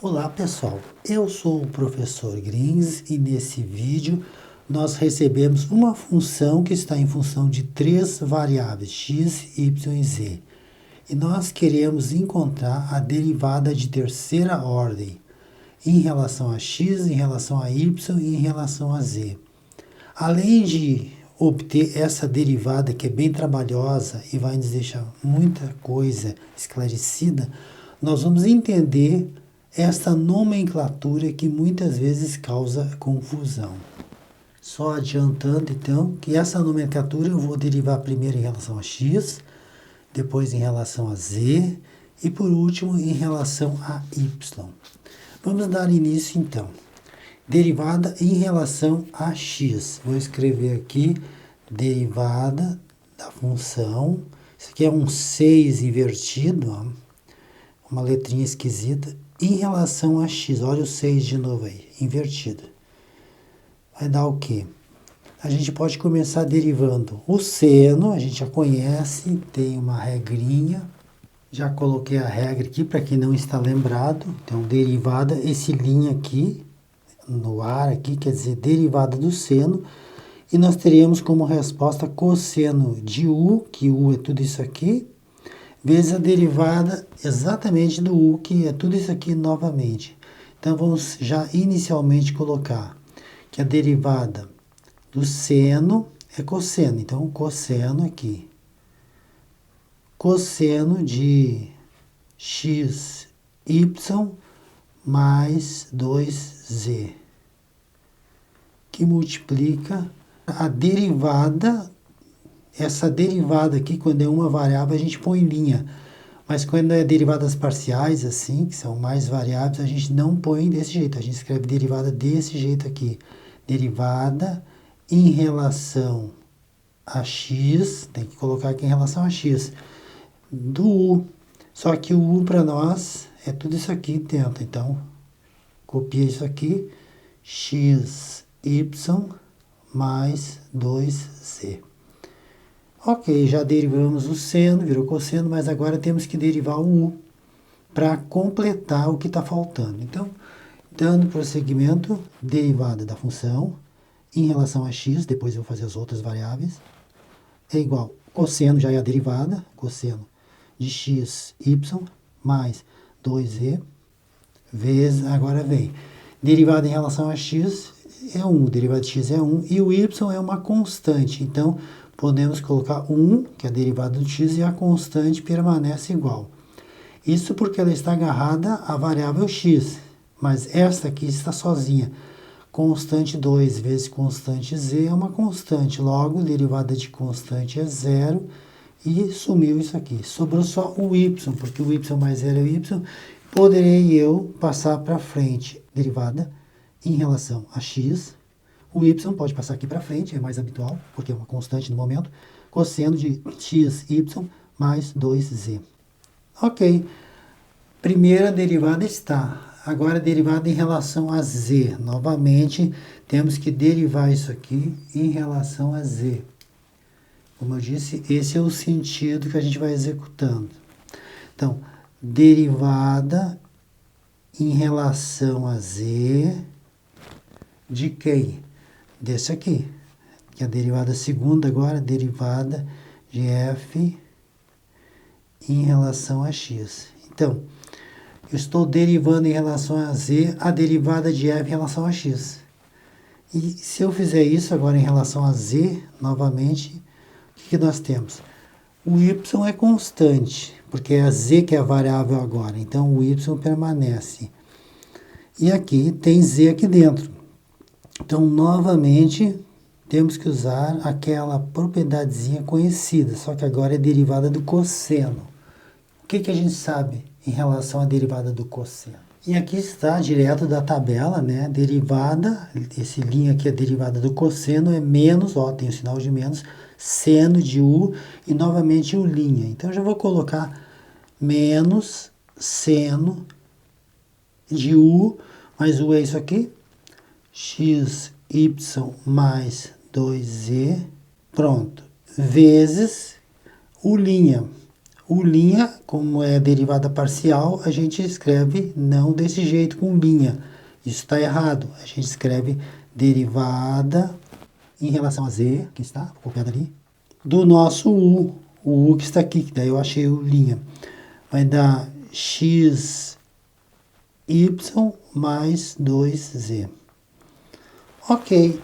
Olá pessoal, eu sou o professor Grins e nesse vídeo nós recebemos uma função que está em função de três variáveis x, y e z. E nós queremos encontrar a derivada de terceira ordem em relação a x, em relação a y e em relação a z. Além de obter essa derivada que é bem trabalhosa e vai nos deixar muita coisa esclarecida, nós vamos entender essa nomenclatura que muitas vezes causa confusão. Só adiantando então que essa nomenclatura eu vou derivar primeiro em relação a x, depois em relação a z e por último em relação a y. Vamos dar início então. Derivada em relação a x. Vou escrever aqui derivada da função. Isso aqui é um 6 invertido, ó, uma letrinha esquisita. Em relação a x, olha o 6 de novo aí, invertido. Vai dar o quê? A gente pode começar derivando o seno, a gente já conhece, tem uma regrinha. Já coloquei a regra aqui para quem não está lembrado. Então, derivada, esse linha aqui, no ar aqui, quer dizer, derivada do seno, e nós teríamos como resposta cosseno de u, que u é tudo isso aqui, vezes a derivada exatamente do u, que é tudo isso aqui novamente. Então, vamos já inicialmente colocar que a derivada do seno é cosseno. Então, cosseno aqui. Cosseno de x, y mais 2z, que multiplica a derivada. Essa derivada aqui, quando é uma variável, a gente põe linha. Mas quando é derivadas parciais, assim, que são mais variáveis, a gente não põe desse jeito. A gente escreve derivada desse jeito aqui. Derivada em relação a x, tem que colocar aqui em relação a x, do u. Só que o u para nós é tudo isso aqui dentro. Então, copia isso aqui, x, y mais 2z. Ok, já derivamos o seno, virou cosseno, mas agora temos que derivar o u para completar o que está faltando. Então, dando prosseguimento, derivada da função em relação a x, depois eu vou fazer as outras variáveis, é igual, cosseno já é a derivada, cosseno de x, y mais 2z, vezes, agora vem, derivada em relação a x é 1, derivada de x é 1, e o y é uma constante, então podemos colocar 1, que é a derivada do x, e a constante permanece igual. Isso porque ela está agarrada à variável x, mas esta aqui está sozinha. Constante 2 vezes constante z é uma constante, logo derivada de constante é zero, e sumiu isso aqui. Sobrou só o y, porque o y mais zero é o y, poderei eu passar para frente, derivada em relação a x, o y pode passar aqui para frente, é mais habitual, porque é uma constante no momento, cosseno de x, y mais 2z. Ok, primeira derivada está. Agora, a derivada em relação a z. Novamente, temos que derivar isso aqui em relação a z. Como eu disse, esse é o sentido que a gente vai executando. Então, derivada em relação a z de quem? Desse aqui, que é a derivada segunda agora, derivada de f em relação a x. Então, eu estou derivando em relação a z a derivada de f em relação a x. E se eu fizer isso agora em relação a z, novamente, o que nós temos? O y é constante, porque é a z que é a variável agora, então o y permanece. E aqui tem z aqui dentro. Então, novamente, temos que usar aquela propriedadezinha conhecida, só que agora é derivada do cosseno. O que a gente sabe em relação à derivada do cosseno? E aqui está, direto da tabela, né? Derivada, esse linha aqui, a derivada do cosseno é menos, ó, tem o sinal de menos, seno de u e novamente o linha. Então, eu já vou colocar menos seno de u, mais u é isso aqui, x, y mais 2z, pronto, vezes o linha. O linha, como é derivada parcial, a gente escreve não desse jeito, com linha. Isso está errado. A gente escreve derivada em relação a z, que está copiado ali, do nosso u. O u que está aqui, que daí eu achei o linha. Vai dar x y mais 2z. Ok.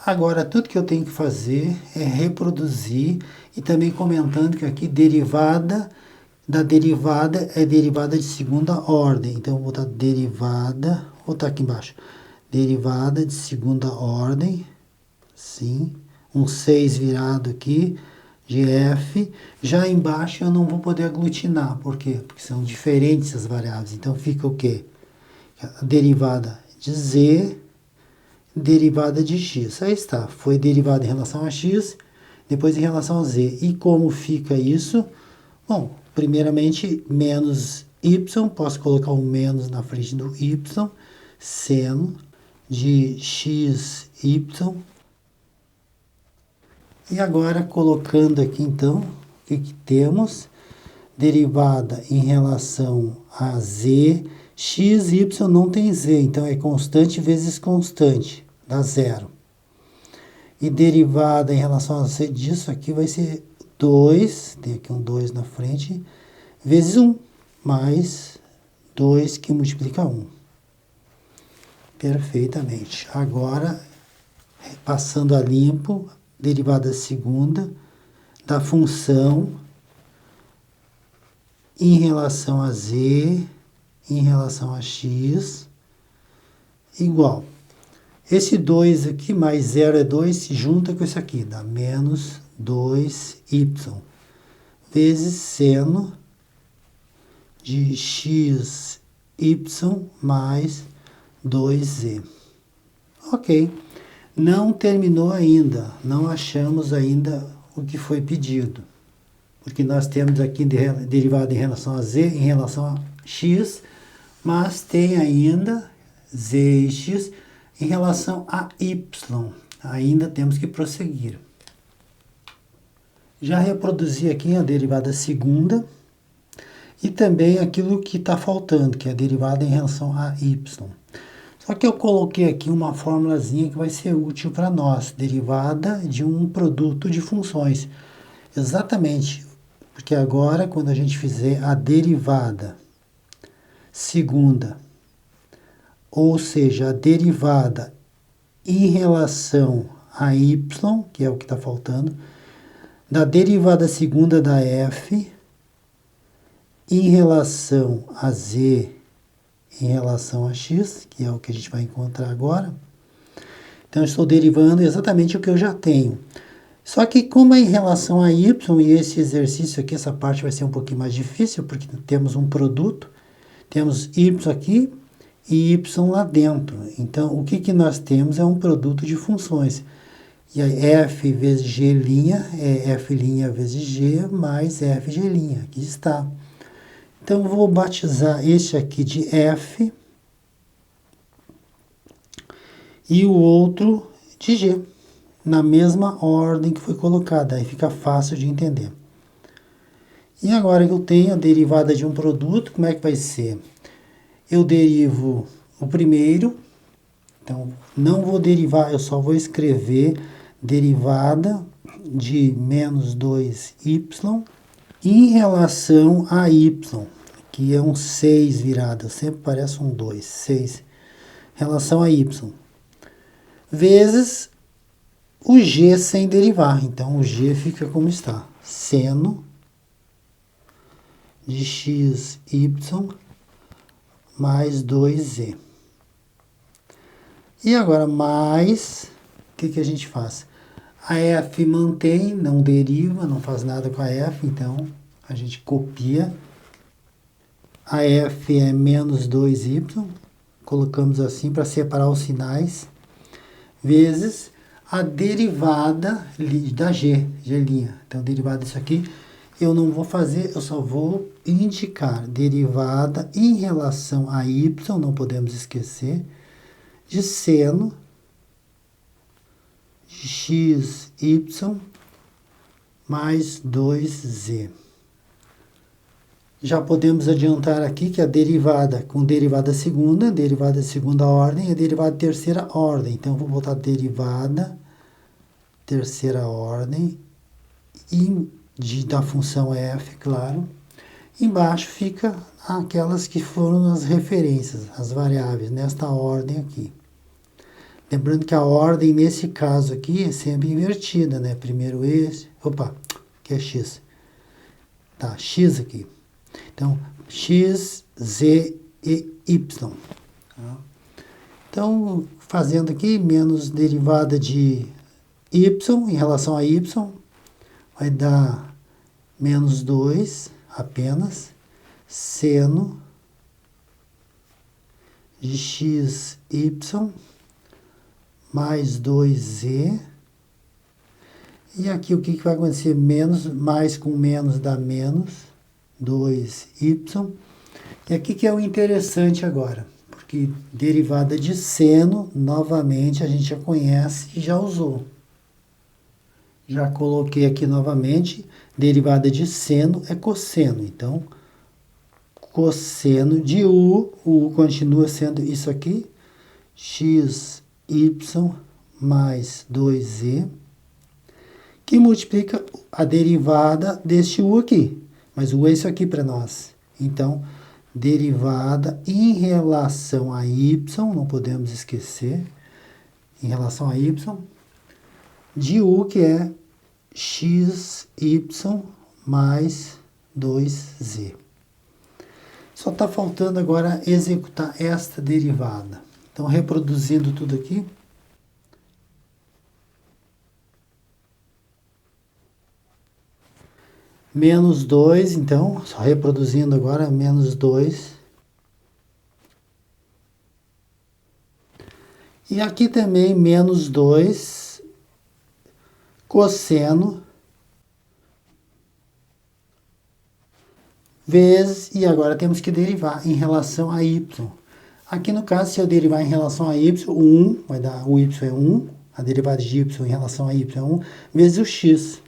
Agora, tudo que eu tenho que fazer é reproduzir e também comentando que aqui derivada da derivada é derivada de segunda ordem. Então, eu vou botar derivada, vou botar aqui embaixo, derivada de segunda ordem, sim, um 6 virado aqui, de f. Já embaixo eu não vou poder aglutinar, por quê? Porque são diferentes as variáveis. Então, fica o quê? A derivada de z, derivada de x. Aí está, foi derivada em relação a x, depois em relação a z. E como fica isso? Bom, primeiramente, menos y, posso colocar um menos na frente do y, seno de xy. E agora, colocando aqui, então, o que temos? Derivada em relação a z, x, y não tem z, então é constante vezes constante, dá zero. E derivada em relação a z disso aqui vai ser 2, tem aqui um 2 na frente, vezes 1, mais 2 que multiplica 1. Perfeitamente. Agora, passando a limpo, derivada segunda da função em relação a z, em relação a x, igual. Esse 2 aqui, mais 0 é 2, se junta com esse aqui, dá menos 2y, vezes seno de xy mais 2z. Ok. Não terminou ainda, não achamos ainda o que foi pedido. Porque nós temos aqui derivada em relação a z, em relação a x, mas tem ainda z e x em relação a y. Ainda temos que prosseguir. Já reproduzi aqui a derivada segunda e também aquilo que está faltando, que é a derivada em relação a y. Só que eu coloquei aqui uma formulazinha que vai ser útil para nós, derivada de um produto de funções. Exatamente, porque agora, quando a gente fizer a derivada segunda, ou seja, a derivada em relação a y, que é o que está faltando, da derivada segunda da f em relação a z em relação a x, que é o que a gente vai encontrar agora. Então, eu estou derivando exatamente o que eu já tenho. Só que como é em relação a y, e esse exercício aqui, essa parte vai ser um pouquinho mais difícil, porque temos um produto, temos y aqui e y lá dentro. Então, o que nós temos é um produto de funções. E aí, f vezes g' é f' vezes g mais f g'. Aqui está. Então, vou batizar este aqui de f e o outro de g, na mesma ordem que foi colocada. Aí fica fácil de entender. E agora que eu tenho a derivada de um produto, como é que vai ser? Eu derivo o primeiro, então não vou derivar, eu só vou escrever derivada de menos 2y em relação a y, que é um 6 virado, sempre parece um 2, 6, em relação a y, vezes o g sem derivar. Então, o g fica como está, seno de xy mais 2z. E agora, mais, o que a gente faz? A f mantém, não deriva, não faz nada com a f, então a gente copia. A f é menos 2y, colocamos assim para separar os sinais, vezes a derivada da g'. Então, derivada disso aqui, eu não vou fazer, eu só vou indicar derivada em relação a y, não podemos esquecer, de seno de xy mais 2z. Já podemos adiantar aqui que a derivada com derivada de segunda ordem é derivada de terceira ordem. Então, eu vou botar derivada terceira ordem da função f, claro. Embaixo fica aquelas que foram as referências, as variáveis, nesta ordem aqui. Lembrando que a ordem, nesse caso aqui, é sempre invertida, né? Primeiro esse, que é x. Tá, x aqui. Então, x, z e y. Então, fazendo aqui, menos derivada de y em relação a y, vai dar menos 2 apenas, seno de x, y, mais 2z. E aqui o que vai acontecer? Menos, mais com menos dá menos 2y. E aqui que é o interessante agora, porque derivada de seno, novamente, a gente já conhece e já usou. Já coloquei aqui novamente, derivada de seno é cosseno. Então, cosseno de o continua sendo isso aqui, x, y, mais 2z, que multiplica a derivada deste u aqui. Mas o é isso aqui para nós. Então, derivada em relação a y, não podemos esquecer, em relação a y, de u, que é x, y, mais 2z. Só está faltando agora executar esta derivada. Então, reproduzindo tudo aqui. Menos 2, então, só reproduzindo agora, menos 2. E aqui também, menos 2, cosseno, vezes, e agora temos que derivar em relação a y. Aqui no caso, se eu derivar em relação a y, 1, vai dar, o y é 1, a derivada de y em relação a y é 1, vezes o x.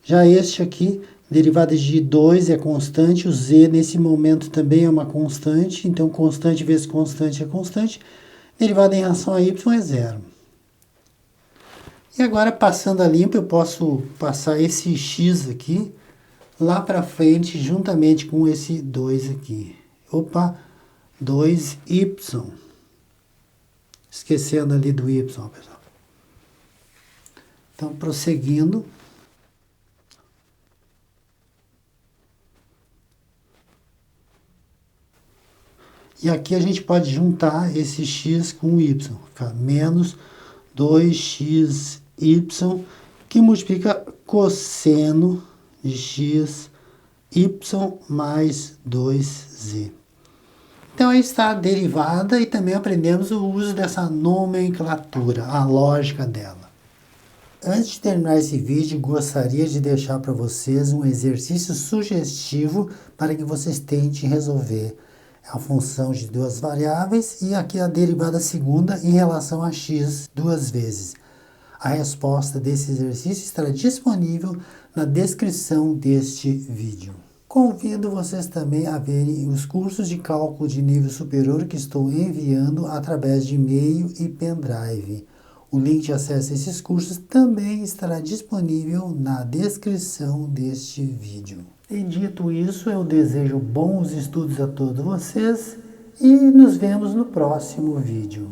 Já este aqui, derivada de 2 é constante, o z nesse momento também é uma constante, então constante vezes constante é constante, derivada em relação a y é 0. E agora, passando a limpo, eu posso passar esse x aqui lá para frente, juntamente com esse 2 aqui. 2y. Esquecendo ali do y, pessoal. Então, prosseguindo. E aqui a gente pode juntar esse x com o y. Fica menos 2xy, que multiplica cosseno de x, y mais 2z. Então, aí está a derivada e também aprendemos o uso dessa nomenclatura, a lógica dela. Antes de terminar esse vídeo, gostaria de deixar para vocês um exercício sugestivo para que vocês tentem resolver a função de duas variáveis e aqui a derivada segunda em relação a x duas vezes. A resposta desse exercício estará disponível na descrição deste vídeo. Convido vocês também a verem os cursos de cálculo de nível superior que estou enviando através de e-mail e pendrive. O link de acesso a esses cursos também estará disponível na descrição deste vídeo. E dito isso, eu desejo bons estudos a todos vocês e nos vemos no próximo vídeo.